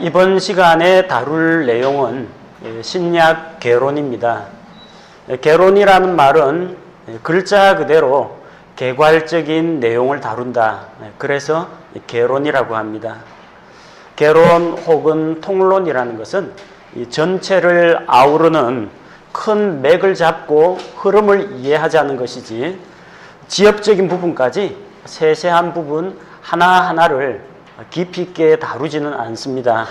이번 시간에 다룰 내용은 신약 개론입니다. 개론이라는 말은 글자 그대로 개괄적인 내용을 다룬다. 그래서 개론이라고 합니다. 개론 혹은 통론이라는 것은 이 전체를 아우르는 큰 맥을 잡고 흐름을 이해하자는 것이지, 지엽적인 부분까지 세세한 부분 하나하나를 깊이 있게 다루지는 않습니다.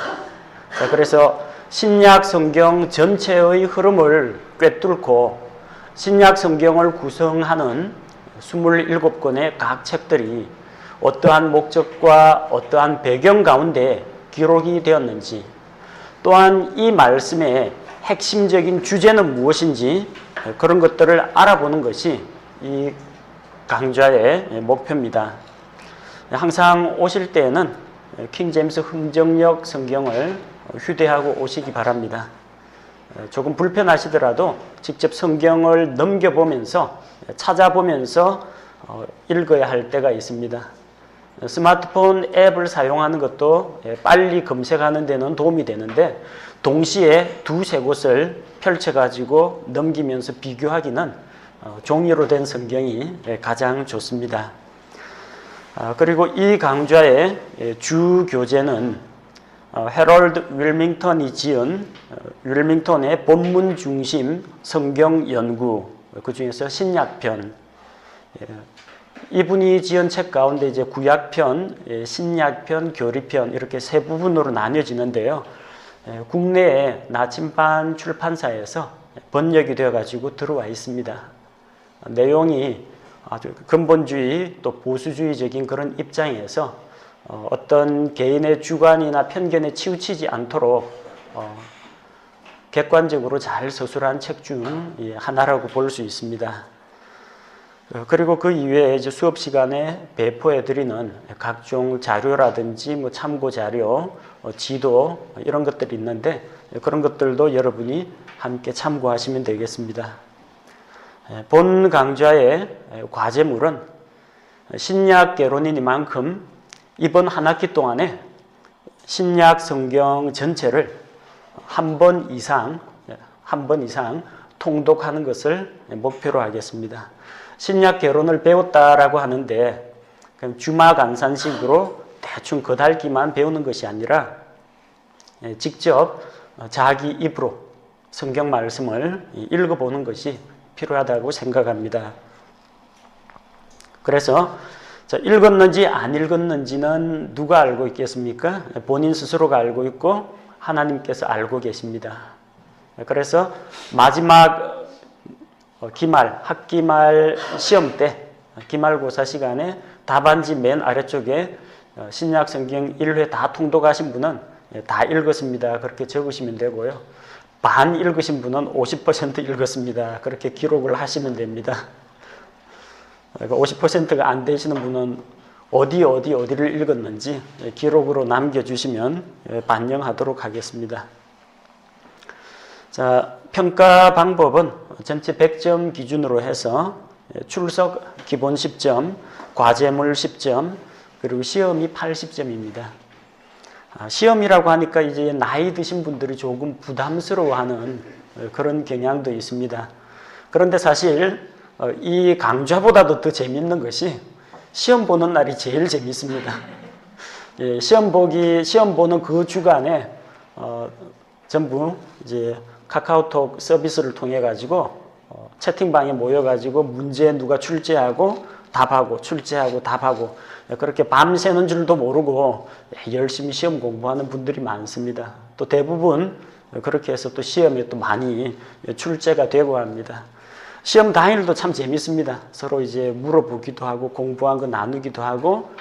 자, 그래서 신약 성경 전체의 흐름을 꿰뚫고 신약 성경을 구성하는 27권의 각 책들이 어떠한 목적과 어떠한 배경 가운데 기록이 되었는지, 또한 이 말씀의 핵심적인 주제는 무엇인지 그런 것들을 알아보는 것이 이 강좌의 목표입니다. 항상 오실 때에는 킹제임스 흥정역 성경을 휴대하고 오시기 바랍니다. 조금 불편하시더라도 직접 성경을 넘겨보면서 찾아보면서 읽어야 할 때가 있습니다. 스마트폰 앱을 사용하는 것도 빨리 검색하는 데는 도움이 되는데, 동시에 두세 곳을 펼쳐가지고 넘기면서 비교하기는 종이로 된 성경이 가장 좋습니다. 그리고 이 강좌의 주 교재는 해럴드 윌밍턴이 지은 윌밍턴의 본문 중심 성경 연구, 그 중에서 신약편, 이분이 지은 책 가운데 이제 구약편, 신약편, 교리편 이렇게 세 부분으로 나뉘어지는데요. 국내에 나침반 출판사에서 번역이 되어 가지고 들어와 있습니다. 내용이 아주 근본주의 또 보수주의적인 그런 입장에서 어떤 개인의 주관이나 편견에 치우치지 않도록 객관적으로 잘 서술한 책 중 하나라고 볼 수 있습니다. 그리고 그 이외에 이제 수업 시간에 배포해 드리는 각종 자료라든지 뭐 참고 자료, 지도 이런 것들이 있는데, 그런 것들도 여러분이 함께 참고하시면 되겠습니다. 본 강좌의 과제물은 신약 개론이니만큼 이번 한 학기 동안에 신약 성경 전체를 한 번 이상 통독하는 것을 목표로 하겠습니다. 신약 개론을 배웠다라고 하는데 주마강산식으로 대충 겉핥기만 배우는 것이 아니라 직접 자기 입으로 성경 말씀을 읽어보는 것이 필요하다고 생각합니다. 그래서 읽었는지 안 읽었는지는 누가 알고 있겠습니까? 본인 스스로가 알고 있고 하나님께서 알고 계십니다. 그래서 마지막 기말, 학기말 시험 때 기말고사 시간에 답안지 맨 아래쪽에 신약 성경 1회 다 통독하신 분은 다 읽었습니다. 그렇게 적으시면 되고요. 반 읽으신 분은 50% 읽었습니다. 그렇게 기록을 하시면 됩니다. 50%가 안 되시는 분은 어디를 읽었는지 기록으로 남겨주시면 반영하도록 하겠습니다. 자, 평가 방법은 전체 100점 기준으로 해서 출석 기본 10점, 과제물 10점, 그리고 시험이 80점입니다. 시험이라고 하니까 이제 나이 드신 분들이 조금 부담스러워하는 그런 경향도 있습니다. 그런데 사실 이 강좌보다도 더 재밌는 것이 시험 보는 날이 제일 재밌습니다. 시험 보는 그 주간에 전부 이제 카카오톡 서비스를 통해 가지고 채팅방에 모여 가지고 문제 누가 출제하고 답하고 출제하고 답하고 그렇게 밤새는 줄도 모르고 열심히 시험 공부하는 분들이 많습니다. 또 대부분 그렇게 해서 또 시험에 또 많이 출제가 되고 합니다. 시험 당일도 참 재밌습니다. 서로 이제 물어보기도 하고 공부한 거 나누기도 하고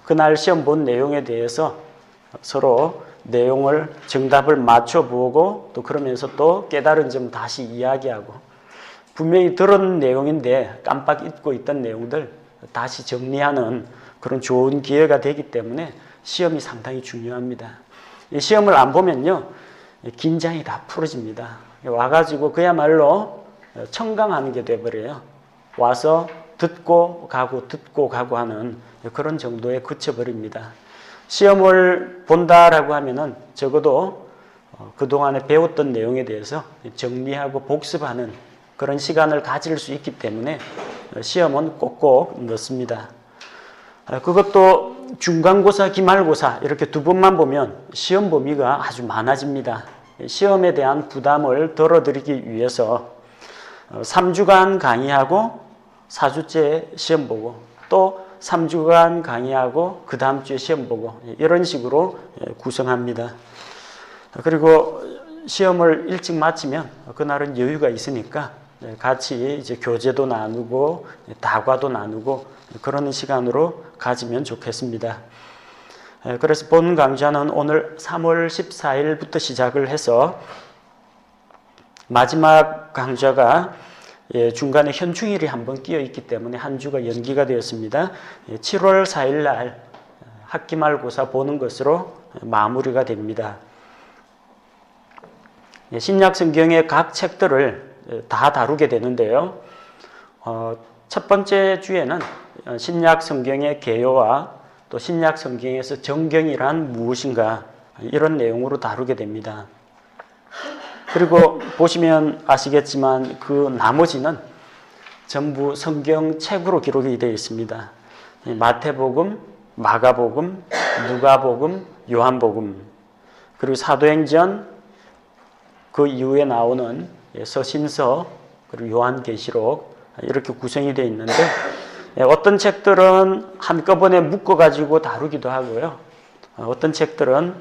그날 시험 본 내용에 대해서 서로 내용을 정답을 맞춰보고 또 그러면서 또 깨달은 점 다시 이야기하고, 분명히 들은 내용인데 깜빡 잊고 있던 내용들 다시 정리하는 그런 좋은 기회가 되기 때문에 시험이 상당히 중요합니다. 이 시험을 안 보면요, 긴장이 다 풀어집니다. 와가지고 그야말로 청강하는 게 돼버려요. 와서 듣고 가고 하는 그런 정도에 그쳐버립니다. 시험을 본다라고 하면은 적어도 그동안에 배웠던 내용에 대해서 정리하고 복습하는 그런 시간을 가질 수 있기 때문에 시험은 꼭꼭 넣습니다. 그것도 중간고사, 기말고사 이렇게 두 번만 보면 시험 범위가 아주 많아집니다. 시험에 대한 부담을 덜어드리기 위해서 3주간 강의하고 4주째 시험 보고 또 3주간 강의하고 그 다음 주에 시험 보고 이런 식으로 구성합니다. 그리고 시험을 일찍 마치면 그날은 여유가 있으니까 같이 이제 교재도 나누고 다과도 나누고 그러는 시간으로 가지면 좋겠습니다. 그래서 본 강좌는 오늘 3월 14일부터 시작을 해서 마지막 강좌가 중간에 현충일이 한번 끼어 있기 때문에 한 주가 연기가 되었습니다. 7월 4일 날 학기말고사 보는 것으로 마무리가 됩니다. 신약 성경의 각 책들을 다 다루게 되는데요. 첫 번째 주에는 신약 성경의 개요와 또 신약 성경에서 정경이란 무엇인가 이런 내용으로 다루게 됩니다. 그리고 보시면 아시겠지만 그 나머지는 전부 성경책으로 기록이 되어 있습니다. 마태복음, 마가복음, 누가복음, 요한복음, 그리고 사도행전, 그 이후에 나오는 서신서, 그리고 요한계시록 이렇게 구성이 되어 있는데 어떤 책들은 한꺼번에 묶어가지고 다루기도 하고요. 어떤 책들은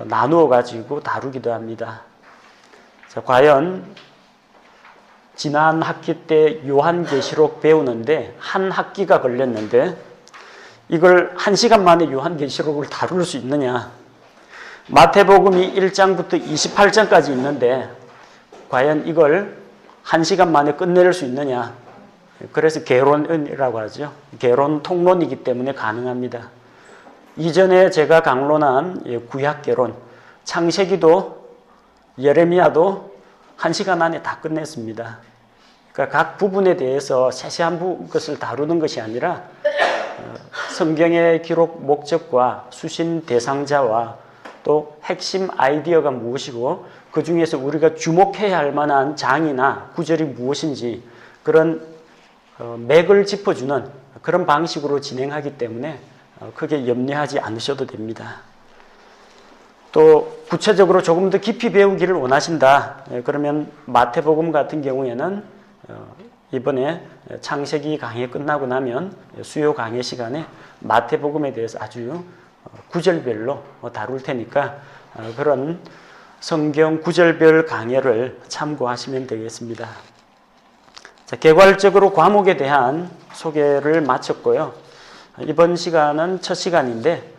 나누어가지고 다루기도 합니다. 자, 과연 지난 학기 때 요한계시록 배우는데 한 학기가 걸렸는데 이걸 1시간 만에 요한계시록을 다룰 수 있느냐? 마태복음이 1장부터 28장까지 있는데 과연 이걸 1시간 만에 끝낼 수 있느냐? 그래서 개론이라고 하죠. 개론 통론이기 때문에 가능합니다. 이전에 제가 강론한 구약개론, 창세기도 예레미야도 1시간 안에 다 끝냈습니다. 그러니까 각 부분에 대해서 세세한 것을 다루는 것이 아니라 성경의 기록 목적과 수신 대상자와 또 핵심 아이디어가 무엇이고 그 중에서 우리가 주목해야 할 만한 장이나 구절이 무엇인지 그런 맥을 짚어주는 그런 방식으로 진행하기 때문에 크게 염려하지 않으셔도 됩니다. 또 구체적으로 조금 더 깊이 배우기를 원하신다. 그러면 마태복음 같은 경우에는 이번에 창세기 강의 끝나고 나면 수요 강의 시간에 마태복음에 대해서 아주 구절별로 다룰 테니까 그런 성경 구절별 강의를 참고하시면 되겠습니다. 자, 개괄적으로 과목에 대한 소개를 마쳤고요. 이번 시간은 첫 시간인데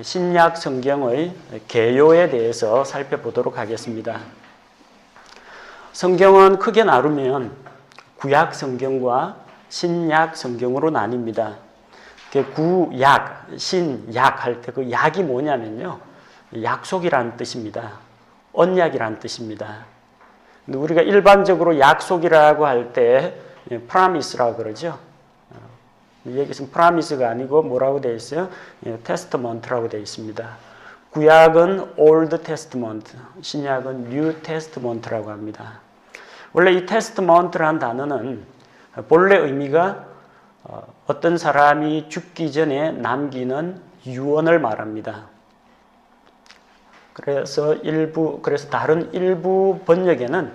신약 성경의 개요에 대해서 살펴보도록 하겠습니다. 성경은 크게 나누면 구약 성경과 신약 성경으로 나뉩니다. 구약, 신약 할 때 그 약이 뭐냐면요. 약속이라는 뜻입니다. 언약이라는 뜻입니다. 근데 우리가 일반적으로 약속이라고 할 때 promise라고 그러죠. 여기서는 promise가 아니고 뭐라고 되어 있어요? testament라고 되어 있습니다. 구약은 Old Testament, 신약은 New Testament라고 합니다. 원래 이 testament라는 단어는 본래 의미가 어떤 사람이 죽기 전에 남기는 유언을 말합니다. 그래서 다른 일부 번역에는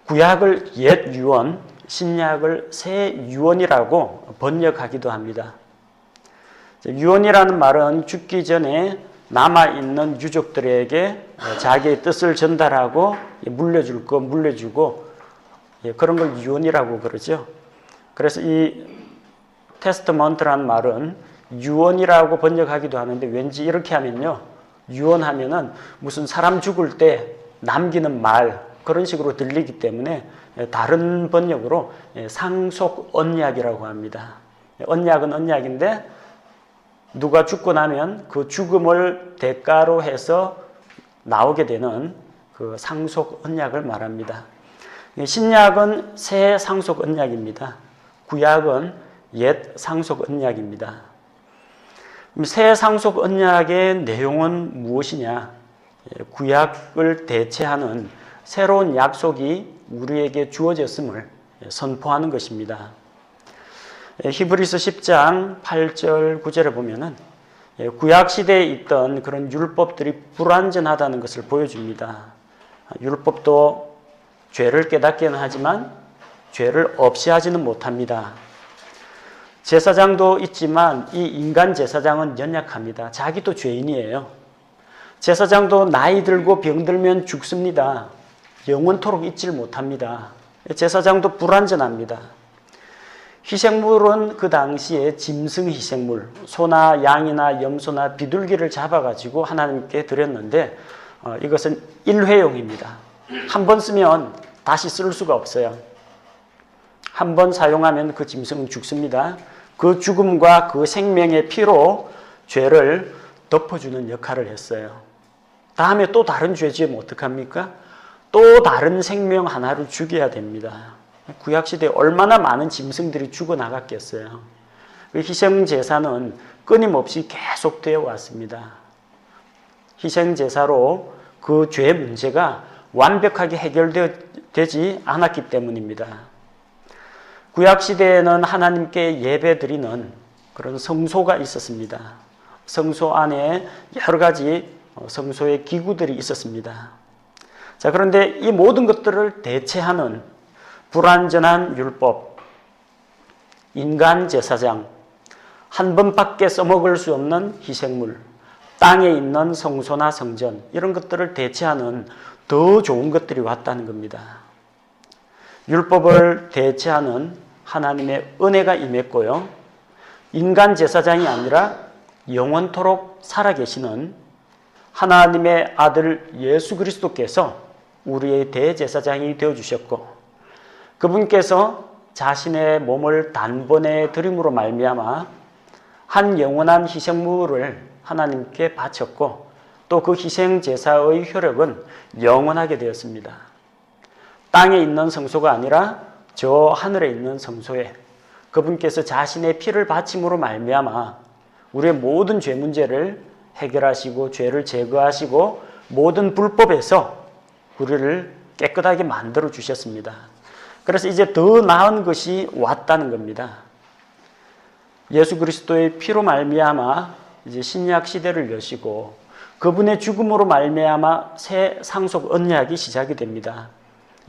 구약을 옛 유언, 신약을 새 유언이라고 번역하기도 합니다. 유언이라는 말은 죽기 전에 남아있는 유족들에게 자기의 뜻을 전달하고 물려줄 거 물려주고 그런 걸 유언이라고 그러죠. 그래서 이 테스트먼트라는 말은 유언이라고 번역하기도 하는데 왠지 이렇게 하면요. 유언하면은 무슨 사람 죽을 때 남기는 말 그런 식으로 들리기 때문에 다른 번역으로 상속 언약이라고 합니다. 언약은 언약인데 누가 죽고 나면 그 죽음을 대가로 해서 나오게 되는 그 상속 언약을 말합니다. 신약은 새 상속 언약입니다. 구약은 옛 상속 언약입니다. 새 상속 언약의 내용은 무엇이냐? 구약을 대체하는 새로운 약속이 우리에게 주어졌음을 선포하는 것입니다. 히브리서 10장 8절 9절에 보면은 구약 시대에 있던 그런 율법들이 불완전하다는 것을 보여줍니다. 율법도 죄를 깨닫게는 하지만 죄를 없이 하지는 못합니다. 제사장도 있지만 이 인간 제사장은 연약합니다. 자기도 죄인이에요. 제사장도 나이 들고 병들면 죽습니다. 영원토록 잊질 못합니다. 제사장도 불완전합니다. 희생물은 그 당시에 짐승 희생물, 소나 양이나 염소나 비둘기를 잡아가지고 하나님께 드렸는데 이것은 일회용입니다. 한 번 쓰면 다시 쓸 수가 없어요. 한 번 사용하면 그 짐승은 죽습니다. 그 죽음과 그 생명의 피로 죄를 덮어주는 역할을 했어요. 다음에 또 다른 죄 지으면 어떡합니까? 또 다른 생명 하나를 죽여야 됩니다. 구약시대에 얼마나 많은 짐승들이 죽어나갔겠어요. 그 희생제사는 끊임없이 계속되어 왔습니다. 희생제사로 그 죄 문제가 완벽하게 해결되지 않았기 때문입니다. 구약시대에는 하나님께 예배드리는 그런 성소가 있었습니다. 성소 안에 여러 가지 성소의 기구들이 있었습니다. 자, 그런데 이 모든 것들을 대체하는 불완전한 율법, 인간 제사장, 한 번밖에 써먹을 수 없는 희생물, 땅에 있는 성소나 성전, 이런 것들을 대체하는 더 좋은 것들이 왔다는 겁니다. 율법을 대체하는 하나님의 은혜가 임했고요. 인간 제사장이 아니라 영원토록 살아계시는 하나님의 아들 예수 그리스도께서 우리의 대제사장이 되어주셨고, 그분께서 자신의 몸을 단번에 드림으로 말미암아 한 영원한 희생물을 하나님께 바쳤고, 또 그 희생제사의 효력은 영원하게 되었습니다. 땅에 있는 성소가 아니라 저 하늘에 있는 성소에 그분께서 자신의 피를 바침으로 말미암아 우리의 모든 죄 문제를 해결하시고 죄를 제거하시고 모든 불법에서 우리를 깨끗하게 만들어 주셨습니다. 그래서 이제 더 나은 것이 왔다는 겁니다. 예수 그리스도의 피로 말미암아 이제 신약 시대를 여시고 그분의 죽음으로 말미암아 새 상속 언약이 시작이 됩니다.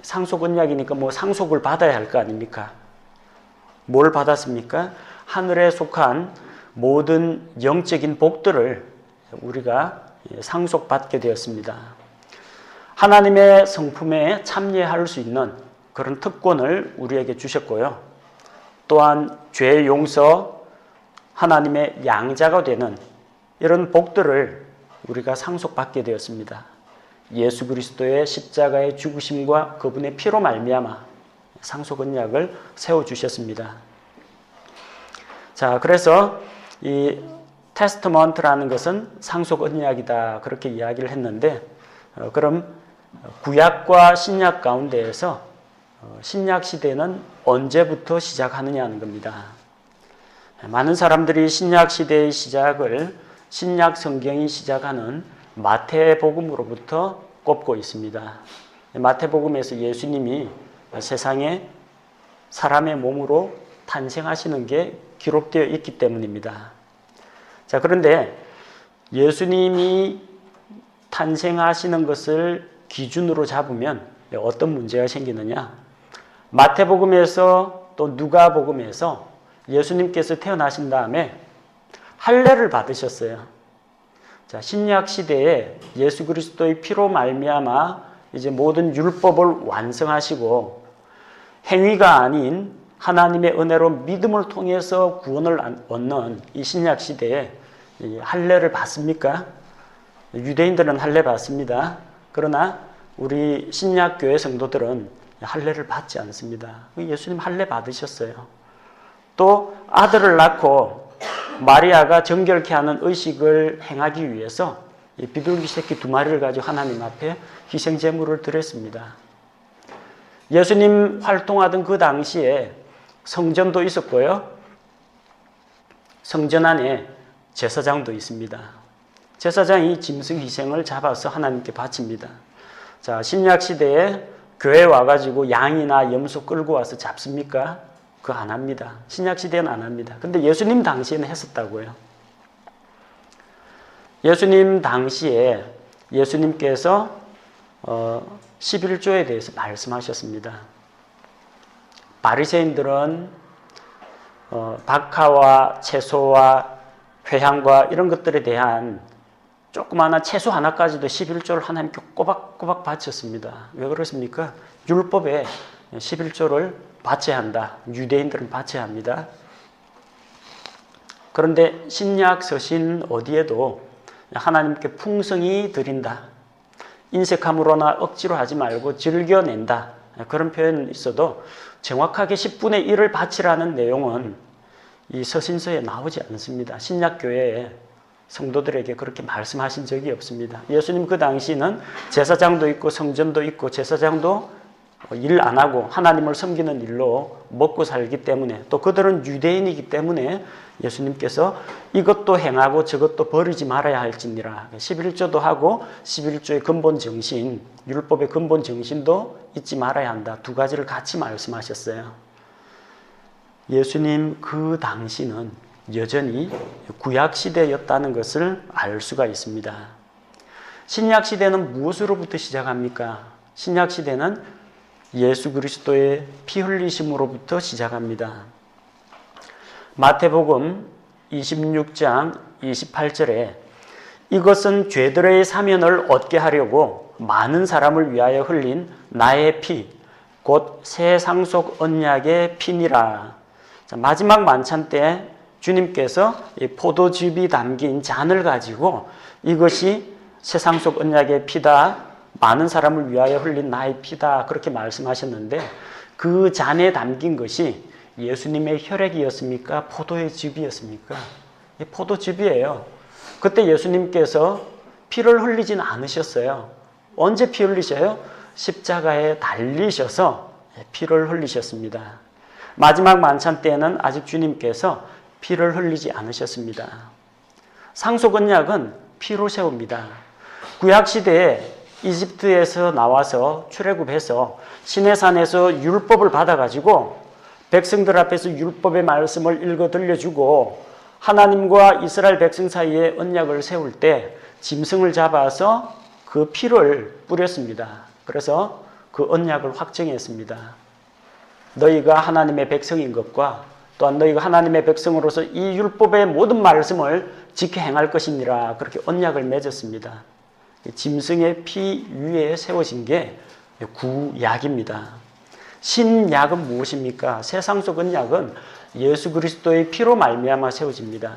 상속 언약이니까 뭐 상속을 받아야 할 거 아닙니까? 뭘 받았습니까? 하늘에 속한 모든 영적인 복들을 우리가 상속받게 되었습니다. 하나님의 성품에 참여할 수 있는 그런 특권을 우리에게 주셨고요. 또한 죄 용서, 하나님의 양자가 되는 이런 복들을 우리가 상속받게 되었습니다. 예수 그리스도의 십자가의 죽으심과 그분의 피로 말미암아 상속 언약을 세워주셨습니다. 자, 그래서 이 테스트먼트라는 것은 상속 언약이다, 그렇게 이야기를 했는데, 그럼 구약과 신약 가운데에서 신약 시대는 언제부터 시작하느냐는 겁니다. 많은 사람들이 신약 시대의 시작을 신약 성경이 시작하는 마태복음으로부터 꼽고 있습니다. 마태복음에서 예수님이 세상에 사람의 몸으로 탄생하시는 게 기록되어 있기 때문입니다. 자, 그런데 예수님이 탄생하시는 것을 기준으로 잡으면 어떤 문제가 생기느냐? 마태복음에서 또 누가복음에서 예수님께서 태어나신 다음에 할례를 받으셨어요. 자, 신약 시대에 예수 그리스도의 피로 말미암아 이제 모든 율법을 완성하시고 행위가 아닌 하나님의 은혜로 믿음을 통해서 구원을 얻는 이 신약 시대에 할례를 받습니까? 유대인들은 할례 받습니다. 그러나 우리 신약 교회 성도들은 할례를 받지 않습니다. 예수님 할례 받으셨어요. 또 아들을 낳고 마리아가 정결케 하는 의식을 행하기 위해서 비둘기 새끼 2마리를 가지고 하나님 앞에 희생제물을 드렸습니다. 예수님 활동하던 그 당시에 성전도 있었고요. 성전 안에 제사장도 있습니다. 제사장이 짐승 희생을 잡아서 하나님께 바칩니다. 자, 신약 시대에 교회 와가지고 양이나 염소 끌고 와서 잡습니까? 그거 안 합니다. 신약 시대는 안 합니다. 근데 예수님 당시에는 했었다고요. 예수님 당시에 예수님께서 11조에 대해서 말씀하셨습니다. 바리새인들은 박하와 채소와 회향과 이런 것들에 대한 조그마한 채소 하나까지도 11조를 하나님께 꼬박꼬박 바쳤습니다. 왜 그렇습니까? 율법에 11조를 바쳐야 한다. 유대인들은 바쳐야 합니다. 그런데 신약 서신 어디에도 하나님께 풍성히 드린다. 인색함으로나 억지로 하지 말고 즐겨낸다. 그런 표현은 있어도 정확하게 10분의 1을 바치라는 내용은 이 서신서에 나오지 않습니다. 신약교회에 성도들에게 그렇게 말씀하신 적이 없습니다. 예수님 그 당시는 제사장도 있고 성전도 있고 제사장도 일 안 하고 하나님을 섬기는 일로 먹고 살기 때문에 또 그들은 유대인이기 때문에 예수님께서 이것도 행하고 저것도 버리지 말아야 할지니라. 11조도 하고 11조의 근본 정신, 율법의 근본 정신도 잊지 말아야 한다. 두 가지를 같이 말씀하셨어요. 예수님 그 당시는 여전히 구약시대였다는 것을 알 수가 있습니다. 신약시대는 무엇으로부터 시작합니까? 신약시대는 예수 그리스도의 피 흘리심으로부터 시작합니다. 마태복음 26장 28절에 이것은 죄들의 사면을 얻게 하려고 많은 사람을 위하여 흘린 나의 피, 곧 새 상속 언약의 피니라. 마지막 만찬 때 주님께서 포도즙이 담긴 잔을 가지고 이것이 새 상속 언약의 피다. 많은 사람을 위하여 흘린 나의 피다. 그렇게 말씀하셨는데 그 잔에 담긴 것이 예수님의 혈액이었습니까? 포도의 즙이었습니까? 포도즙이에요. 그때 예수님께서 피를 흘리진 않으셨어요. 언제 피 흘리셔요? 십자가에 달리셔서 피를 흘리셨습니다. 마지막 만찬 때에는 아직 주님께서 피를 흘리지 않으셨습니다. 상속 언약은 피로 세웁니다. 구약시대에 이집트에서 나와서 출애굽해서 시내산에서 율법을 받아가지고 백성들 앞에서 율법의 말씀을 읽어 들려주고 하나님과 이스라엘 백성 사이에 언약을 세울 때 짐승을 잡아서 그 피를 뿌렸습니다. 그래서 그 언약을 확정했습니다. 너희가 하나님의 백성인 것과 또한 너희가 하나님의 백성으로서 이 율법의 모든 말씀을 지켜 행할 것이니라. 그렇게 언약을 맺었습니다. 짐승의 피 위에 세워진 게 구약입니다. 신약은 무엇입니까? 새 상속 언약은 예수 그리스도의 피로 말미암아 세워집니다.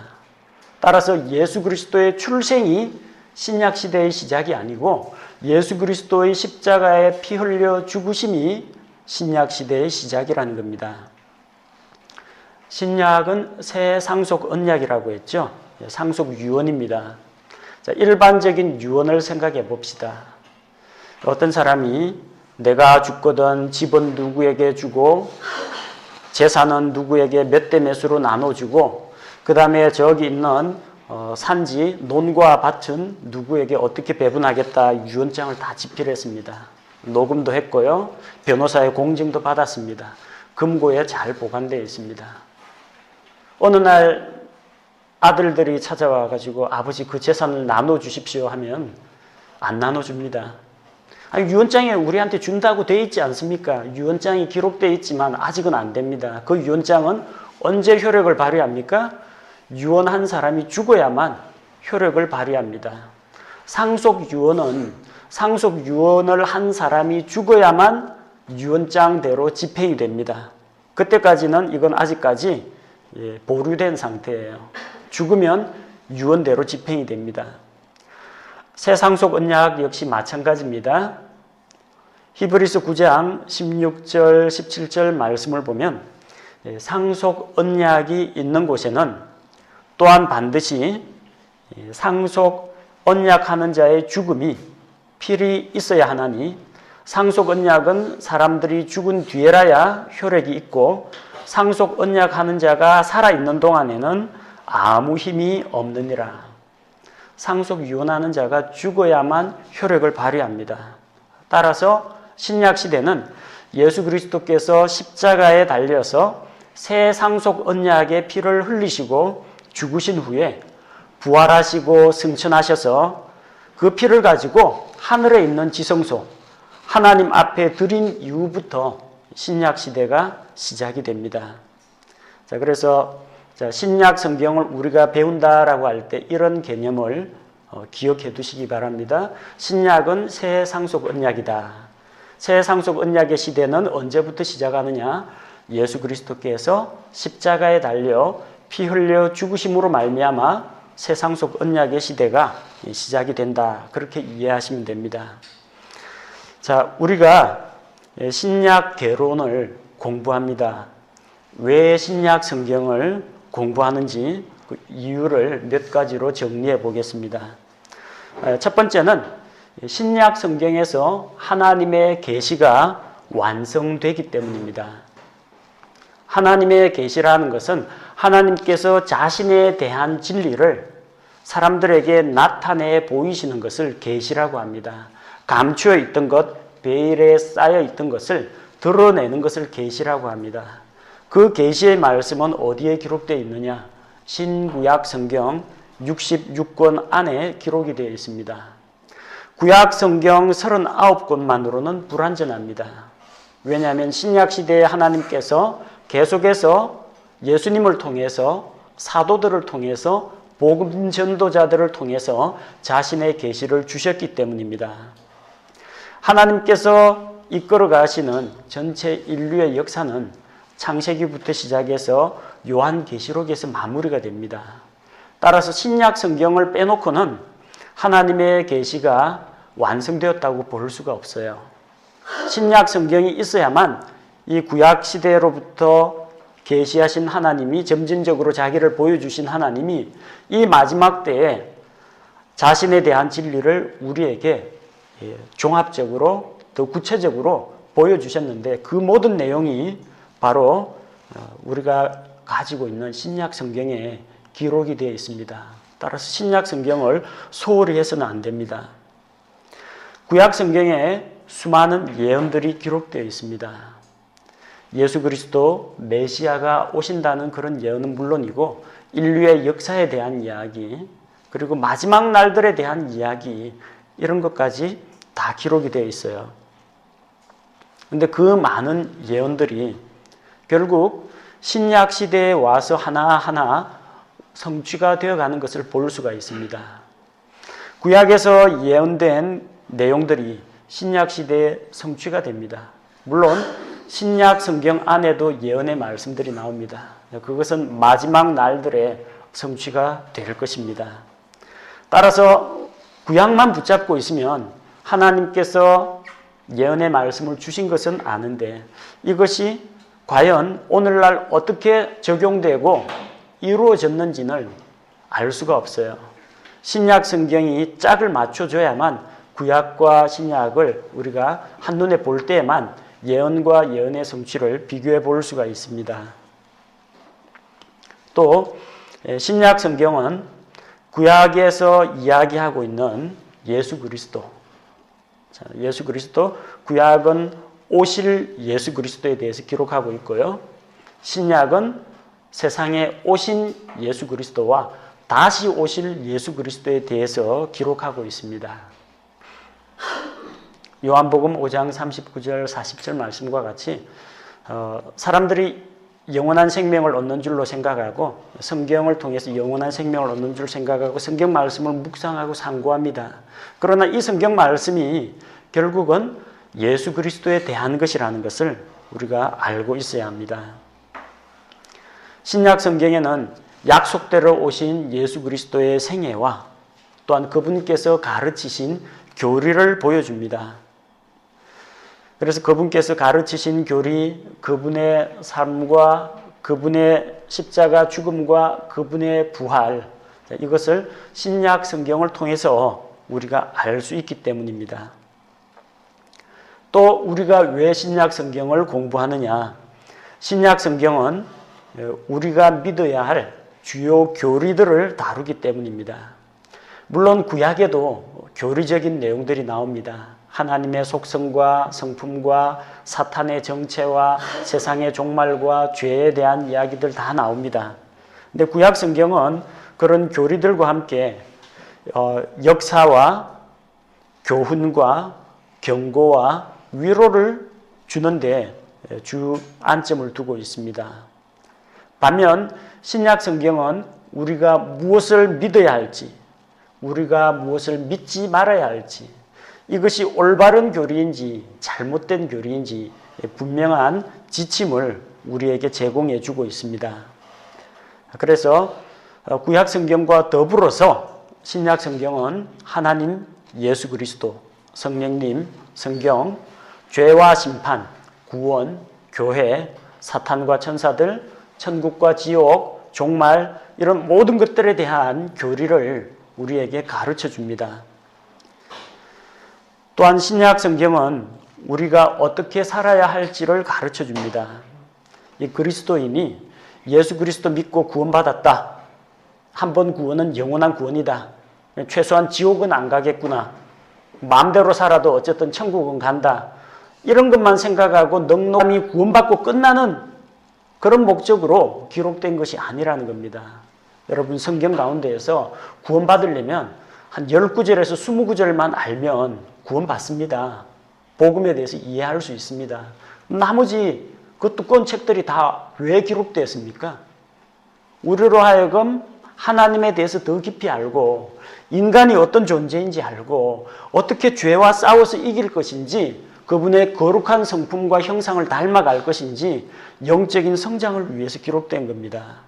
따라서 예수 그리스도의 출생이 신약 시대의 시작이 아니고 예수 그리스도의 십자가에 피 흘려 죽으심이 신약 시대의 시작이라는 겁니다. 신약은 새 상속 언약이라고 했죠. 상속 유언입니다. 자, 일반적인 유언을 생각해 봅시다. 어떤 사람이 내가 죽거든 집은 누구에게 주고 재산은 누구에게 몇 대 몇으로 나눠주고 그 다음에 저기 있는 산지 논과 밭은 누구에게 어떻게 배분하겠다 유언장을 다 집필했습니다. 녹음도 했고요. 변호사의 공증도 받았습니다. 금고에 잘 보관되어 있습니다. 어느 날 아들들이 찾아와 가지고 아버지 그 재산을 나눠주십시오 하면 안 나눠줍니다. 아니, 유언장에 우리한테 준다고 돼 있지 않습니까? 유언장이 기록되어 있지만 아직은 안 됩니다. 그 유언장은 언제 효력을 발휘합니까? 유언한 사람이 죽어야만 효력을 발휘합니다. 상속 유언을 한 사람이 죽어야만 유언장대로 집행이 됩니다. 그때까지는 이건 아직까지 보류된 상태예요. 죽으면 유언대로 집행이 됩니다. 새 상속 언약 역시 마찬가지입니다. 히브리서 9장 16절 17절 말씀을 보면 상속 언약이 있는 곳에는 또한 반드시 상속 언약하는 자의 죽음이 필히 있어야 하나니 상속 언약은 사람들이 죽은 뒤에라야 효력이 있고 상속 언약하는 자가 살아있는 동안에는 아무 힘이 없느니라. 상속 유언하는 자가 죽어야만 효력을 발휘합니다. 따라서 신약 시대는 예수 그리스도께서 십자가에 달려서 새 상속 언약의 피를 흘리시고 죽으신 후에 부활하시고 승천하셔서 그 피를 가지고 하늘에 있는 지성소 하나님 앞에 드린 이후부터 신약 시대가 시작이 됩니다. 자, 그래서 신약 성경을 우리가 배운다라고 할 때 이런 개념을 기억해 두시기 바랍니다. 신약은 새 상속 언약이다. 새 상속 언약의 시대는 언제부터 시작하느냐? 예수 그리스도께서 십자가에 달려 피 흘려 죽으심으로 말미암아 새 상속 언약의 시대가 시작이 된다. 그렇게 이해하시면 됩니다. 자, 우리가 신약 개론을 공부합니다. 왜 신약 성경을 공부하는지 그 이유를 몇 가지로 정리해 보겠습니다. 첫 번째는 신약 성경에서 하나님의 계시가 완성되기 때문입니다. 하나님의 계시라는 것은 하나님께서 자신에 대한 진리를 사람들에게 나타내 보이시는 것을 계시라고 합니다. 감추어 있던 것, 베일에 쌓여 있던 것을 드러내는 것을 계시라고 합니다. 그 계시의 말씀은 어디에 기록되어 있느냐? 신구약 성경 66권 안에 기록이 되어 있습니다. 구약 성경 39권만으로는 불완전합니다. 왜냐하면 신약 시대에 하나님께서 계속해서 예수님을 통해서 사도들을 통해서 복음 전도자들을 통해서 자신의 계시를 주셨기 때문입니다. 하나님께서 이끌어 가시는 전체 인류의 역사는 창세기부터 시작해서 요한계시록에서 마무리가 됩니다. 따라서 신약 성경을 빼놓고는 하나님의 계시가 완성되었다고 볼 수가 없어요. 신약 성경이 있어야만 이 구약 시대로부터 계시하신 하나님이 점진적으로 자기를 보여주신 하나님이 이 마지막 때에 자신에 대한 진리를 우리에게 종합적으로 더 구체적으로 보여주셨는데 그 모든 내용이 바로 우리가 가지고 있는 신약 성경에 기록이 되어 있습니다. 따라서 신약 성경을 소홀히 해서는 안 됩니다. 구약 성경에 수많은 예언들이 기록되어 있습니다. 예수 그리스도 메시아가 오신다는 그런 예언은 물론이고 인류의 역사에 대한 이야기 그리고 마지막 날들에 대한 이야기 이런 것까지 다 기록이 되어 있어요. 그런데 그 많은 예언들이 결국 신약 시대에 와서 하나하나 성취가 되어가는 것을 볼 수가 있습니다. 구약에서 예언된 내용들이 신약 시대에 성취가 됩니다. 물론 신약 성경 안에도 예언의 말씀들이 나옵니다. 그것은 마지막 날들의 성취가 될 것입니다. 따라서 구약만 붙잡고 있으면 하나님께서 예언의 말씀을 주신 것은 아는데 이것이 과연 오늘날 어떻게 적용되고 이루어졌는지는 알 수가 없어요. 신약 성경이 짝을 맞춰줘야만 구약과 신약을 우리가 한눈에 볼 때에만 예언과 예언의 성취를 비교해 볼 수가 있습니다. 또 신약 성경은 구약에서 이야기하고 있는 예수 그리스도, 예수 그리스도, 구약은 오실 예수 그리스도에 대해서 기록하고 있고요. 신약은 세상에 오신 예수 그리스도와 다시 오실 예수 그리스도에 대해서 기록하고 있습니다. 요한복음 5장 39절 40절 말씀과 같이 사람들이 영원한 생명을 얻는 줄로 생각하고 성경을 통해서 영원한 생명을 얻는 줄 생각하고 성경 말씀을 묵상하고 상고합니다. 그러나 이 성경 말씀이 결국은 예수 그리스도에 대한 것이라는 것을 우리가 알고 있어야 합니다. 신약 성경에는 약속대로 오신 예수 그리스도의 생애와 또한 그분께서 가르치신 교리를 보여줍니다. 그래서 그분께서 가르치신 교리, 그분의 삶과 그분의 십자가 죽음과 그분의 부활, 이것을 신약 성경을 통해서 우리가 알 수 있기 때문입니다. 또 우리가 왜 신약 성경을 공부하느냐? 신약 성경은 우리가 믿어야 할 주요 교리들을 다루기 때문입니다. 물론 구약에도 교리적인 내용들이 나옵니다. 하나님의 속성과 성품과 사탄의 정체와 세상의 종말과 죄에 대한 이야기들 다 나옵니다. 근데 구약 성경은 그런 교리들과 함께 역사와 교훈과 경고와 위로를 주는데 주 안점을 두고 있습니다. 반면 신약 성경은 우리가 무엇을 믿어야 할지, 우리가 무엇을 믿지 말아야 할지, 이것이 올바른 교리인지 잘못된 교리인지 분명한 지침을 우리에게 제공해 주고 있습니다. 그래서 구약 성경과 더불어서 신약 성경은 하나님, 예수 그리스도, 성령님, 성경, 죄와 심판, 구원, 교회, 사탄과 천사들, 천국과 지옥, 종말, 이런 모든 것들에 대한 교리를 우리에게 가르쳐 줍니다. 또한 신약 성경은 우리가 어떻게 살아야 할지를 가르쳐 줍니다. 이 그리스도인이 예수 그리스도 믿고 구원받았다. 한 번 구원은 영원한 구원이다. 최소한 지옥은 안 가겠구나. 마음대로 살아도 어쨌든 천국은 간다. 이런 것만 생각하고 넉넉히 구원받고 끝나는 그런 목적으로 기록된 것이 아니라는 겁니다. 여러분 성경 가운데에서 구원받으려면 한 10구절에서 20구절만 알면 구원받습니다. 복음에 대해서 이해할 수 있습니다. 나머지 그 두꺼운 책들이 다 왜 기록되었습니까? 우리로 하여금 하나님에 대해서 더 깊이 알고 인간이 어떤 존재인지 알고 어떻게 죄와 싸워서 이길 것인지 그분의 거룩한 성품과 형상을 닮아갈 것인지 영적인 성장을 위해서 기록된 겁니다.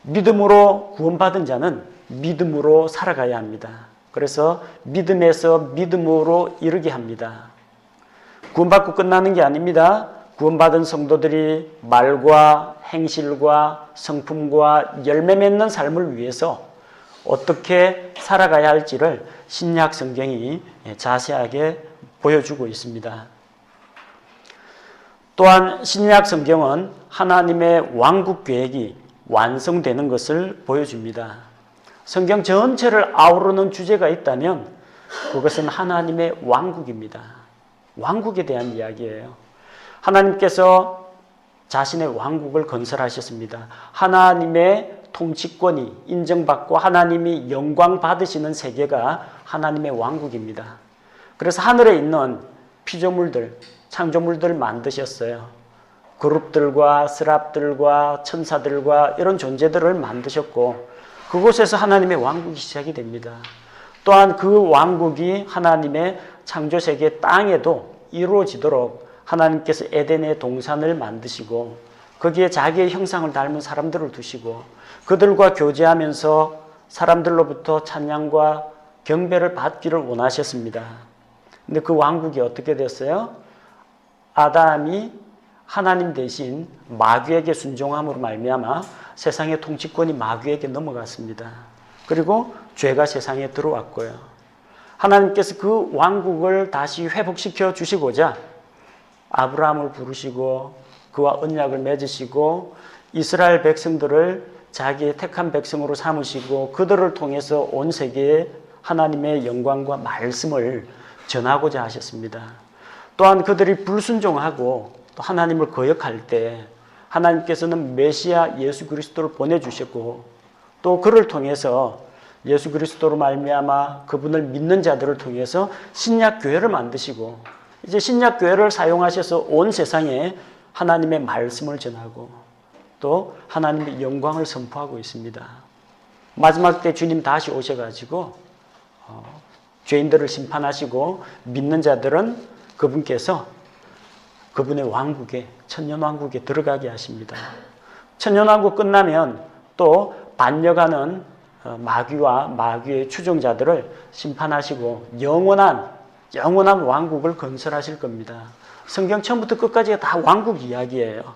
믿음으로 구원받은 자는 믿음으로 살아가야 합니다. 그래서 믿음에서 믿음으로 이르게 합니다. 구원받고 끝나는 게 아닙니다. 구원받은 성도들이 말과 행실과 성품과 열매 맺는 삶을 위해서 어떻게 살아가야 할지를 신약 성경이 자세하게 보여주고 있습니다. 또한 신약 성경은 하나님의 왕국 계획이 완성되는 것을 보여줍니다. 성경 전체를 아우르는 주제가 있다면 그것은 하나님의 왕국입니다. 왕국에 대한 이야기예요. 하나님께서 자신의 왕국을 건설하셨습니다. 하나님의 통치권이 인정받고 하나님이 영광 받으시는 세계가 하나님의 왕국입니다. 그래서 하늘에 있는 피조물들, 창조물들 만드셨어요. 그룹들과 스랍들과 천사들과 이런 존재들을 만드셨고 그곳에서 하나님의 왕국이 시작이 됩니다. 또한 그 왕국이 하나님의 창조세계 땅에도 이루어지도록 하나님께서 에덴의 동산을 만드시고 거기에 자기의 형상을 닮은 사람들을 두시고 그들과 교제하면서 사람들로부터 찬양과 경배를 받기를 원하셨습니다. 근데 그 왕국이 어떻게 됐어요? 아담이 하나님 대신 마귀에게 순종함으로 말미암아 세상의 통치권이 마귀에게 넘어갔습니다. 그리고 죄가 세상에 들어왔고요. 하나님께서 그 왕국을 다시 회복시켜 주시고자 아브라함을 부르시고 그와 언약을 맺으시고 이스라엘 백성들을 자기의 택한 백성으로 삼으시고 그들을 통해서 온 세계에 하나님의 영광과 말씀을 전하고자 하셨습니다. 또한 그들이 불순종하고 또 하나님을 거역할 때 하나님께서는 메시아 예수 그리스도를 보내주셨고 또 그를 통해서 예수 그리스도로 말미암아 그분을 믿는 자들을 통해서 신약 교회를 만드시고 이제 신약 교회를 사용하셔서 온 세상에 하나님의 말씀을 전하고 또 하나님의 영광을 선포하고 있습니다. 마지막 때 주님 다시 오셔가지고 죄인들을 심판하시고 믿는 자들은 그분께서 그분의 왕국에 천년왕국에 들어가게 하십니다. 천년왕국 끝나면 또 반역하는 마귀와 마귀의 추종자들을 심판하시고 영원한 왕국을 건설하실 겁니다. 성경 처음부터 끝까지가 다 왕국 이야기예요.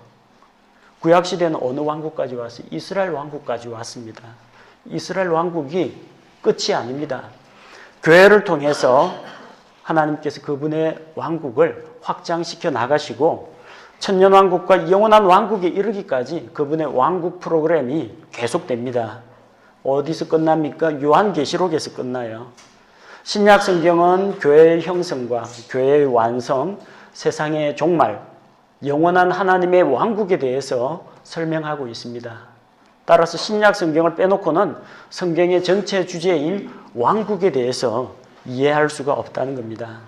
구약시대는 어느 왕국까지 왔어요? 이스라엘 왕국까지 왔습니다. 이스라엘 왕국이 끝이 아닙니다. 교회를 통해서 하나님께서 그분의 왕국을 확장시켜 나가시고 천년왕국과 영원한 왕국에 이르기까지 그분의 왕국 프로그램이 계속됩니다. 어디서 끝납니까? 요한계시록에서 끝나요. 신약 성경은 교회의 형성과 교회의 완성, 세상의 종말, 영원한 하나님의 왕국에 대해서 설명하고 있습니다. 따라서 신약 성경을 빼놓고는 성경의 전체 주제인 왕국에 대해서 이해할 수가 없다는 겁니다.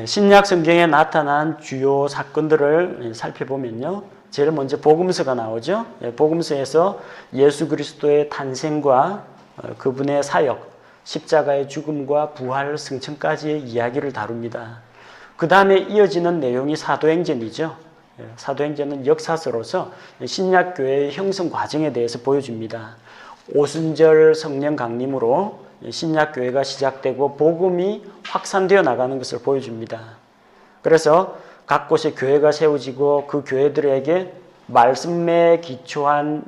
신약 성경에 나타난 주요 사건들을 살펴보면요. 제일 먼저 복음서가 나오죠. 복음서에서 예수 그리스도의 탄생과 그분의 사역, 십자가의 죽음과 부활, 승천까지의 이야기를 다룹니다. 그 다음에 이어지는 내용이 사도행전이죠. 사도행전은 역사서로서 신약교회의 형성 과정에 대해서 보여줍니다. 오순절 성령 강림으로 신약교회가 시작되고 복음이 확산되어 나가는 것을 보여줍니다. 그래서 각 곳에 교회가 세워지고 그 교회들에게 말씀에 기초한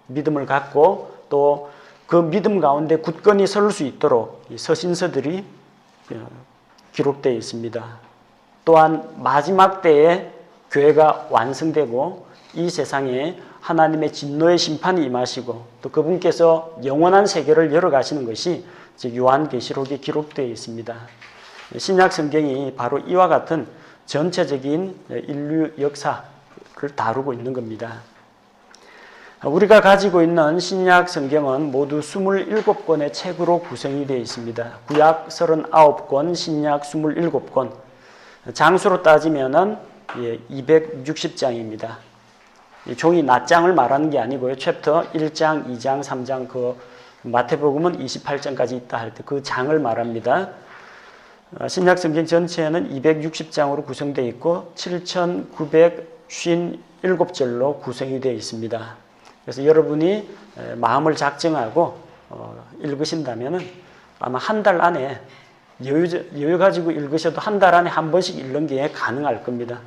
믿음을 갖고 또 그 믿음 가운데 굳건히 설 수 있도록 서신서들이 기록되어 있습니다. 또한 마지막 때에 교회가 완성되고 이 세상에 하나님의 진노의 심판이 임하시고 또 그분께서 영원한 세계를 열어가시는 것이 요한계시록에 기록되어 있습니다. 신약 성경이 바로 이와 같은 전체적인 인류 역사를 다루고 있는 겁니다. 우리가 가지고 있는 신약 성경은 모두 27권의 책으로 구성이 되어 있습니다. 구약 39권, 신약 27권. 장수로 따지면은 260장입니다. 종이 낱장을 말하는 게 아니고요. 챕터 1장, 2장, 3장, 그 마태복음은 28장까지 있다 할 때 그 장을 말합니다. 신약 성경 전체는 260장으로 구성되어 있고 7,957절로 구성이 되어 있습니다. 그래서 여러분이 마음을 작정하고 읽으신다면 아마 한 달 안에 여유 가지고 읽으셔도 한 달 안에 한 번씩 읽는 게 가능할 겁니다.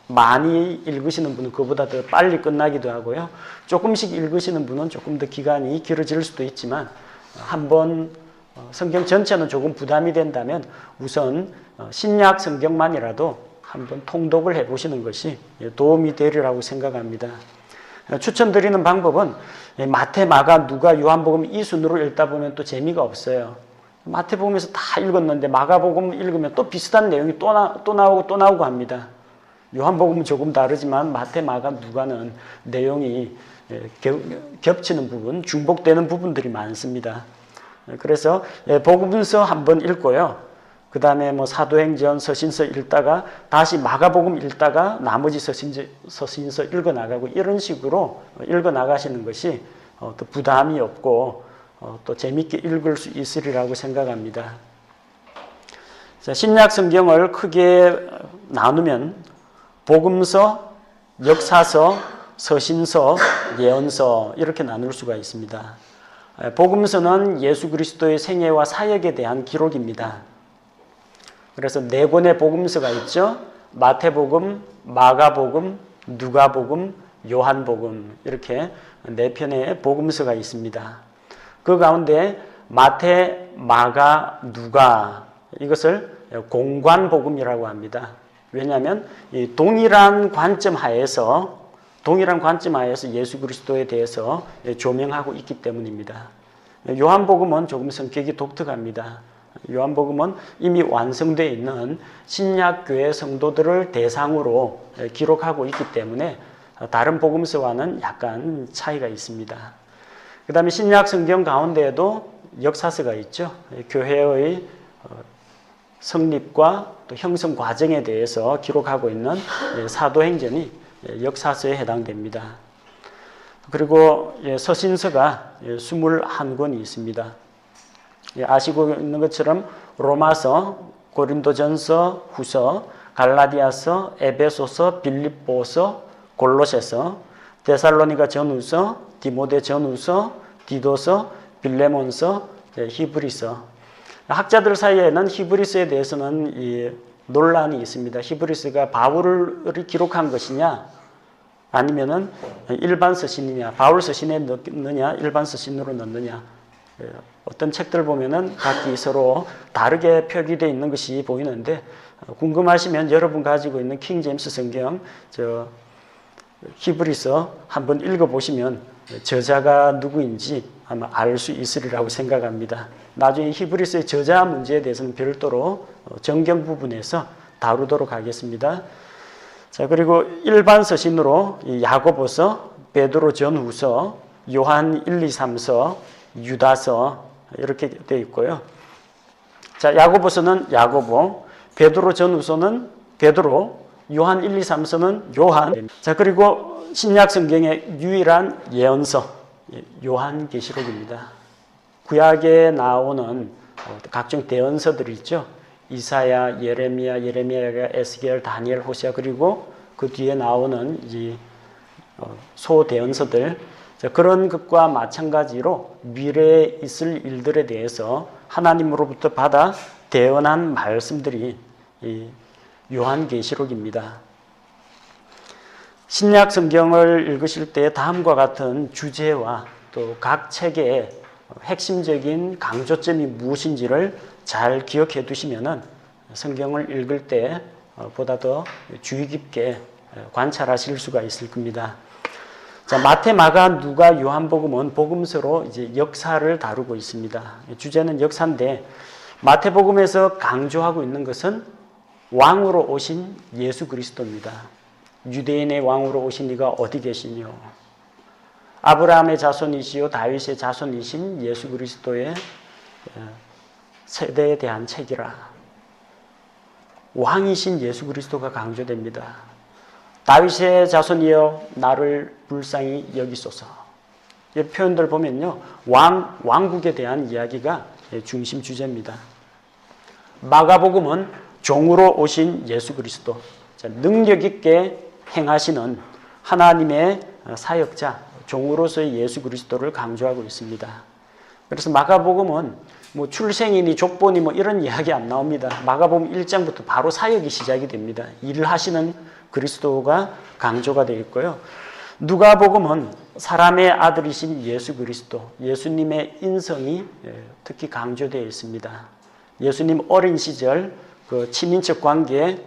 많이 읽으시는 분은 그보다 더 빨리 끝나기도 하고요. 조금씩 읽으시는 분은 조금 더 기간이 길어질 수도 있지만 한번 성경 전체는 조금 부담이 된다면 우선 신약 성경만이라도 한번 통독을 해보시는 것이 도움이 되리라고 생각합니다. 추천드리는 방법은 마태, 마가, 누가, 요한복음 이 순으로 읽다 보면 또 재미가 없어요. 마태복음에서 다 읽었는데 마가복음 읽으면 또 비슷한 내용이 또 나오고 합니다. 요한복음은 조금 다르지만 마태, 마가, 누가는 내용이 겹치는 부분, 중복되는 부분들이 많습니다. 그래서 복음서 한번 읽고요. 그 다음에 뭐 사도행전, 서신서 읽다가 다시 마가복음 읽다가 나머지 서신서 읽어나가고 이런 식으로 읽어나가시는 것이 또 부담이 없고 또 재미있게 읽을 수 있으리라고 생각합니다. 자, 신약 성경을 크게 나누면 복음서, 역사서, 서신서, 예언서 이렇게 나눌 수가 있습니다. 복음서는 예수 그리스도의 생애와 사역에 대한 기록입니다. 그래서 4권의 복음서가 있죠. 마태복음, 마가복음, 누가복음, 요한복음 이렇게 4편의 복음서가 있습니다. 그 가운데 마태, 마가, 누가 이것을 공관복음이라고 합니다. 왜냐하면 이 동일한 관점 하에서 예수 그리스도에 대해서 조명하고 있기 때문입니다. 요한복음은 조금 성격이 독특합니다. 요한복음은 이미 완성되어 있는 신약교회 성도들을 대상으로 기록하고 있기 때문에 다른 복음서와는 약간 차이가 있습니다. 그 다음에 신약 성경 가운데에도 역사서가 있죠. 교회의 성립과 또 형성 과정에 대해서 기록하고 있는 사도행전이 역사서에 해당됩니다. 그리고 서신서가 21권이 있습니다. 아시고 있는 것처럼 로마서, 고린도전서, 후서, 갈라디아서, 에베소서, 빌립보서, 골로새서, 데살로니가 전후서, 디모데 전후서, 디도서, 빌레몬서, 히브리서. 학자들 사이에는 히브리서에 대해서는 논란이 있습니다. 히브리서가 바울을 기록한 것이냐 아니면은 일반 서신이냐, 바울 서신에 넣느냐, 일반 서신으로 넣느냐 어떤 책들 보면은 각기 서로 다르게 표기되어 있는 것이 보이는데 궁금하시면 여러분 가지고 있는 킹 제임스 성경 히브리서 한번 읽어보시면 저자가 누구인지 아마 알 수 있으리라고 생각합니다. 나중에 히브리서의 저자 문제에 대해서는 별도로 정경 부분에서 다루도록 하겠습니다. 자, 그리고 일반 서신으로 야고보서, 베드로 전후서, 요한 1, 2, 3서, 유다서 이렇게 되어 있고요. 자, 야고보서는 야고보, 베드로 전후서는 베드로, 요한 1, 2, 3서는 요한. 자, 그리고 신약 성경의 유일한 예언서 요한계시록입니다. 구약에 나오는 각종 대언서들이 있죠. 이사야, 예레미야가 에스겔, 다니엘, 호세아, 그리고 그 뒤에 나오는 이 소대언서들, 그런 것과 마찬가지로 미래에 있을 일들에 대해서 하나님으로부터 받아 대언한 말씀들이 이 요한계시록입니다. 신약 성경을 읽으실 때 다음과 같은 주제와 또 각 책의 핵심적인 강조점이 무엇인지를 잘 기억해 두시면은 성경을 읽을 때 보다 더 주의 깊게 관찰하실 수가 있을 겁니다. 자, 마태, 마가, 누가, 요한복음은 복음서로 이제 역사를 다루고 있습니다. 주제는 역사인데 마태복음에서 강조하고 있는 것은 왕으로 오신 예수 그리스도입니다. 유대인의 왕으로 오신 이가 어디 계시뇨? 아브라함의 자손이시요 다윗의 자손이신 예수 그리스도의 세대에 대한 책이라. 왕이신 예수 그리스도가 강조됩니다. 다윗의 자손이여 나를 불쌍히 여기소서. 이 표현들 보면요, 왕국에 대한 이야기가 중심 주제입니다. 마가복음은 종으로 오신 예수 그리스도, 능력 있게 행하시는 하나님의 사역자, 종으로서의 예수 그리스도를 강조하고 있습니다. 그래서 마가복음은 뭐 출생이니 족보니 뭐 이런 이야기 안 나옵니다. 마가복음 1장부터 바로 사역이 시작이 됩니다. 일을 하시는 그리스도가 강조가 되어 있고요. 누가복음은 사람의 아들이신 예수 그리스도, 예수님의 인성이 특히 강조되어 있습니다. 예수님 어린 시절 그 친인척 관계,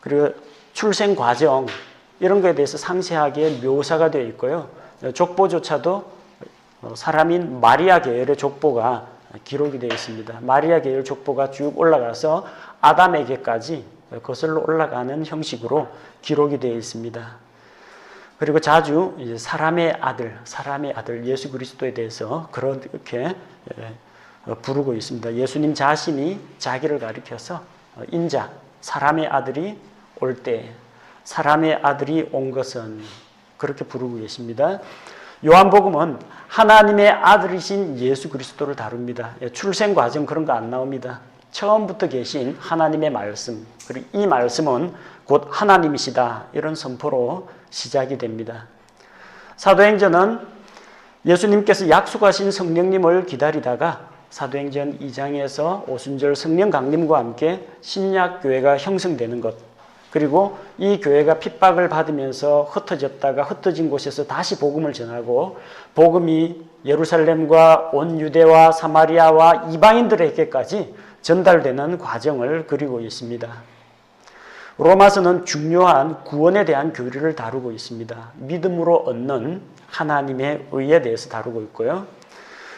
그리고 출생 과정, 이런 것에 대해서 상세하게 묘사가 되어 있고요. 족보조차도 사람인 마리아 계열의 족보가 기록이 되어 있습니다. 마리아 계열 족보가 쭉 올라가서 아담에게까지 거슬러 올라가는 형식으로 기록이 되어 있습니다. 그리고 자주 이제 사람의 아들 예수 그리스도에 대해서 그렇게 부르고 있습니다. 예수님 자신이 자기를 가리켜서 인자, 사람의 아들이 올 때, 사람의 아들이 온 것은, 그렇게 부르고 계십니다. 요한복음은 하나님의 아들이신 예수 그리스도를 다룹니다. 출생 과정 그런 거 안 나옵니다. 처음부터 계신 하나님의 말씀, 그리고 이 말씀은 곧 하나님이시다, 이런 선포로 시작이 됩니다. 사도행전은 예수님께서 약속하신 성령님을 기다리다가 사도행전 2장에서 오순절 성령 강림과 함께 신약교회가 형성되는 것, 그리고 이 교회가 핍박을 받으면서 흩어졌다가 흩어진 곳에서 다시 복음을 전하고 복음이 예루살렘과 온 유대와 사마리아와 이방인들에게까지 전달되는 과정을 그리고 있습니다. 로마서는 중요한 구원에 대한 교리를 다루고 있습니다. 믿음으로 얻는 하나님의 의에 대해서 다루고 있고요.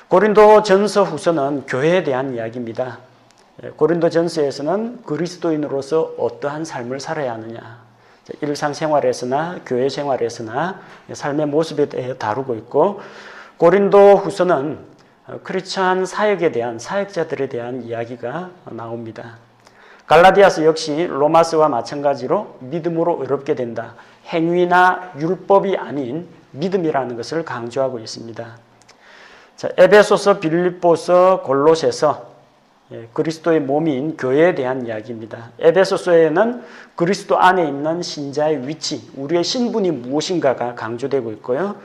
고린도전서 후서는 교회에 대한 이야기입니다. 고린도전서에서는 그리스도인으로서 어떠한 삶을 살아야 하느냐, 일상생활에서나 교회 생활에서나 삶의 모습에 대해 다루고 있고, 고린도 후서는 크리스찬 사역에 대한, 사역자들에 대한 이야기가 나옵니다. 갈라디아서 역시 로마서와 마찬가지로 믿음으로 의롭게 된다, 행위나 율법이 아닌 믿음이라는 것을 강조하고 있습니다. 자, 에베소서, 빌립보서, 골로새서, 그리스도의 몸인 교회에 대한 이야기입니다. 에베소서에는 그리스도 안에 있는 신자의 위치, 우리의 신분이 무엇인가가 강조되고 있고요.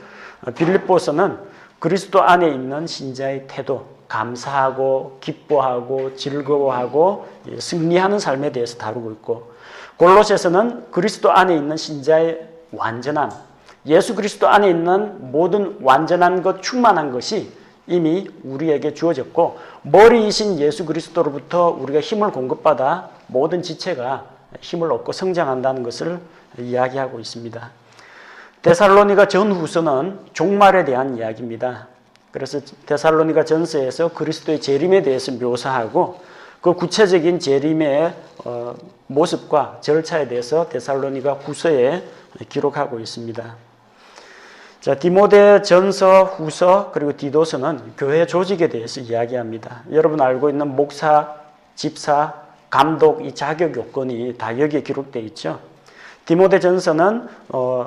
빌립보서는 그리스도 안에 있는 신자의 태도, 감사하고 기뻐하고 즐거워하고 승리하는 삶에 대해서 다루고 있고, 골로새서는 그리스도 안에 있는 신자의 완전함, 예수 그리스도 안에 있는 모든 완전한 것, 충만한 것이 이미 우리에게 주어졌고 머리이신 예수 그리스도로부터 우리가 힘을 공급받아 모든 지체가 힘을 얻고 성장한다는 것을 이야기하고 있습니다. 데살로니가 전후서는 종말에 대한 이야기입니다. 그래서 데살로니가 전서에서 그리스도의 재림에 대해서 묘사하고 그 구체적인 재림의 모습과 절차에 대해서 데살로니가 후서에 기록하고 있습니다. 자, 디모데 전서, 후서, 그리고 디도서는 교회 조직에 대해서 이야기합니다. 여러분 알고 있는 목사, 집사, 감독 이 자격 요건이 다 여기에 기록되어 있죠. 디모데 전서는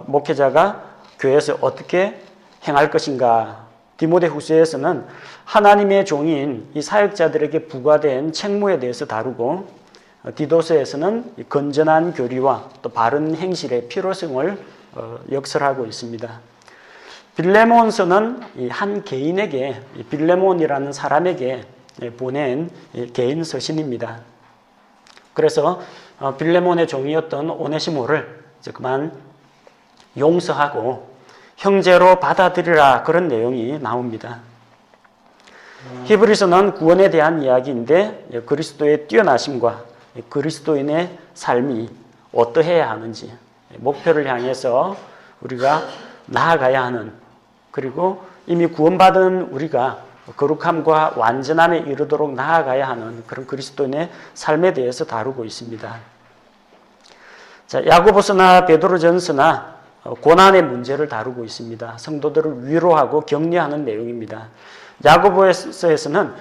목회자가 교회에서 어떻게 행할 것인가. 디모데 후서에서는 하나님의 종인 이 사역자들에게 부과된 책무에 대해서 다루고 디도서에서는 건전한 교리와 또 바른 행실의 필요성을 역설하고 있습니다. 빌레몬서는 한 개인에게 빌레몬이라는 사람에게 보낸 개인 서신입니다. 그래서 빌레몬의 종이었던 오네시모를 그만 용서하고 형제로 받아들이라 그런 내용이 나옵니다. 히브리서는 구원에 대한 이야기인데 그리스도의 뛰어나심과 그리스도인의 삶이 어떠해야 하는지 목표를 향해서 우리가 나아가야 하는 그리고 이미 구원받은 우리가 거룩함과 완전함에 이르도록 나아가야 하는 그런 그리스도인의 삶에 대해서 다루고 있습니다. 자, 야고보서나 베드로전서나 고난의 문제를 다루고 있습니다. 성도들을 위로하고 격려하는 내용입니다. 야고보서에서는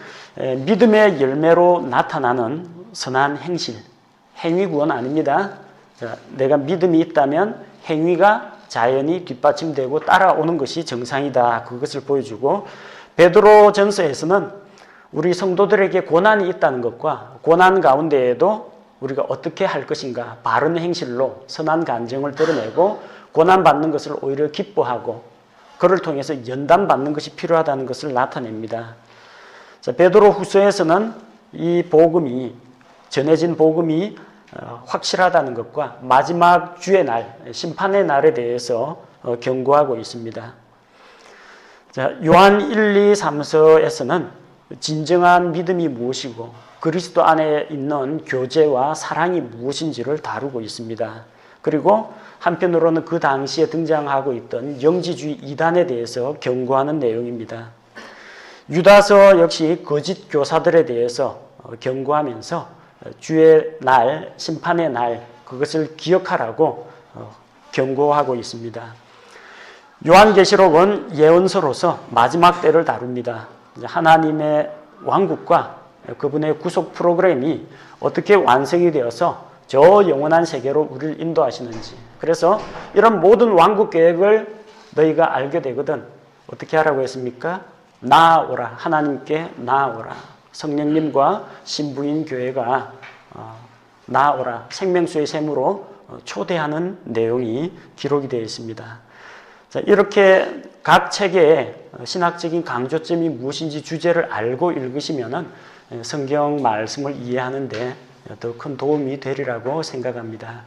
믿음의 열매로 나타나는 선한 행실, 행위 구원 아닙니다. 자, 내가 믿음이 있다면 행위가 자연히 뒷받침되고 따라오는 것이 정상이다. 그것을 보여주고 베드로전서에서는 우리 성도들에게 고난이 있다는 것과 고난 가운데에도 우리가 어떻게 할 것인가 바른 행실로 선한 감정을 드러내고 고난받는 것을 오히려 기뻐하고 그를 통해서 연단받는 것이 필요하다는 것을 나타냅니다. 자, 베드로 후서에서는 이 복음이 전해진 복음이 확실하다는 것과 마지막 주의 날, 심판의 날에 대해서 경고하고 있습니다. 자, 요한 1, 2, 3서에서는 진정한 믿음이 무엇이고 그리스도 안에 있는 교제와 사랑이 무엇인지를 다루고 있습니다. 그리고 한편으로는 그 당시에 등장하고 있던 영지주의 이단에 대해서 경고하는 내용입니다. 유다서 역시 거짓 교사들에 대해서 경고하면서 주의 날, 심판의 날 그것을 기억하라고 경고하고 있습니다. 요한계시록은 예언서로서 마지막 때를 다룹니다. 하나님의 왕국과 그분의 구속 프로그램이 어떻게 완성이 되어서 저 영원한 세계로 우리를 인도하시는지 그래서 이런 모든 왕국 계획을 너희가 알게 되거든 어떻게 하라고 했습니까? 나아오라. 하나님께 나아오라. 성령님과 신부인 교회가 나아오라. 생명수의 셈으로 초대하는 내용이 기록이 되어 있습니다. 자, 이렇게 각 책의 신학적인 강조점이 무엇인지 주제를 알고 읽으시면 성경 말씀을 이해하는 데 더 큰 도움이 되리라고 생각합니다.